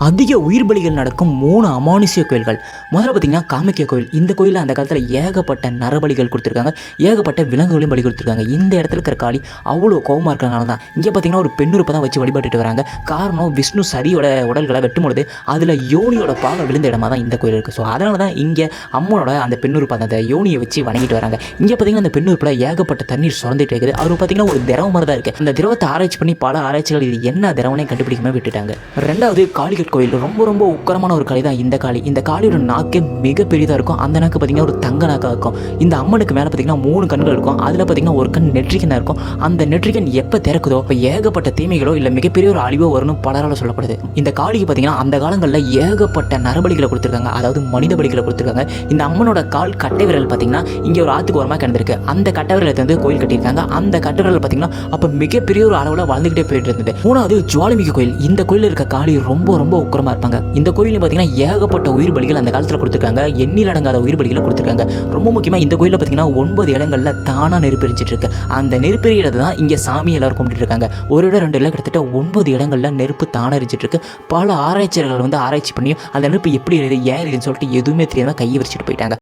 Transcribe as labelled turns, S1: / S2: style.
S1: அதிக உயிர் பலிகள் நடக்கும் 3 அமானுஷ்ய கோயில்கள். முதல்ல பார்த்தீங்கன்னா காமாக்கியா கோயில். இந்த கோயிலில் அந்த காலத்தில் ஏகப்பட்ட நரபலிகள் கொடுத்துருக்காங்க, ஏகப்பட்ட விலங்குகளையும் பலி கொடுத்துருக்காங்க. இந்த இடத்துல இருக்கிற காளி அவ்வளோ கோபமாக இருக்கிறனால தான் இங்கே பார்த்தீங்கன்னா ஒரு பெண்ணுறுப்பை தான் வச்சு வழிபட்டுட்டு வராங்க. காரணம் விஷ்ணு சரியோட உடல்களை வெட்டும்பொழுது அதில் யோனியோட பாகம் விழுந்த இடமா தான் இந்த கோயில் இருக்குது. ஸோ அதனால தான் இங்கே அம்மனோட அந்த பெண்ணுறுப்பை அந்த யோனியை வச்சு வணங்கிட்டு வராங்க. இங்கே பார்த்தீங்கன்னா அந்த பெண்ணுறுப்பில் ஏகப்பட்ட தண்ணீர் சுரந்துட்டு இருக்குது. அவர் பார்த்தீங்கன்னா ஒரு திரவம் மாதிரி தான் இருக்குது. அந்த திரவத்தை ஆராய்ச்சி பண்ணி பல ஆராய்ச்சிகள் இது என்ன திரவனே கண்டுபிடிக்காம விட்டுட்டாங்க. ரெண்டாவது காளிகட் கோயில். ரொம்ப ரொம்ப உக்கரமான ஒரு காளி தான் இந்த காளி. இந்த காளியோட நாக்கே மிக பெரிதாக இருக்கும். அந்த நாக்கு பார்த்தீங்கன்னா ஒரு தங்க நாக்காக இருக்கும். இந்த அம்மனுக்கு மேலே பார்த்தீங்கன்னா 3 கண்கள் இருக்கும். அதில் பார்த்தீங்கன்னா ஒரு கண் நெற்றிக்கனாக இருக்கும். அந்த நெற்றிக்கன் எப்போ திறக்குதோ இப்போ ஏகப்பட்ட தீமைகளோ இல்லை மிகப்பெரிய ஒரு அழிவோ வரும்னு பலரால் சொல்லப்படுது. இந்த காளிக்கு பார்த்தீங்கன்னா அந்த காலங்களில் ஏகப்பட்ட நரபலிகளை கொடுத்துருக்காங்க, அதாவது மனித பலிகளை கொடுத்துருக்காங்க. இந்த அம்மனோட கால் கட்டை விரல் பார்த்தீங்கன்னா இங்கே ஒரு ஆற்றுக்கு ஓரமாக கிடந்திருக்கு. அந்த கட்டை விரலை வந்து கோயில் கட்டியிருக்காங்க. அந்த கட்டை விரல் பார்த்தீங்கன்னா அப்போ மிகப்பெரிய ஒரு அளவில் வளர்ந்துக்கிட்டே போயிட்டு இருந்தது. 3வது ஜுவாலிமிகு கோயில். இந்த கோயிலில் இருக்க காளி ரொம்ப ரொம்ப உக்கரமாக இருப்பாங்க. இந்த கோயிலில் பார்த்தீங்கன்னா ஏகப்பட்ட உயிர் பலிகள் அந்த காலத்தில் கொடுத்துருக்காங்க, எண்ணில் அடங்காத உயிர் பலிகளை கொடுத்துருக்காங்க. ரொம்ப முக்கியமாக இந்த கோயிலில் பார்த்தீங்கன்னா 9 இடங்களில் தானாக நெருப்பெரிச்சிட்டு இருக்கு. அந்த நெருப்பெரியிறது தான் இங்கே சாமி எல்லாரும் கும்பிட்டு இருக்காங்க. ஒரு இடம் 2 இல்லை, கிட்டத்தட்ட 9 இடங்களில் நெருப்பு தானாக எரிச்சிட்டு இருக்கு. பல ஆராய்ச்சியாளர்கள் வந்து ஆராய்ச்சி பண்ணி அந்த நெருப்பு எப்படி எரியுது ஏன் எரியுதுன்னு சொல்லிட்டு எதுவுமே தெரியாமல் கையை விரிச்சிட்டு போயிட்டாங்க.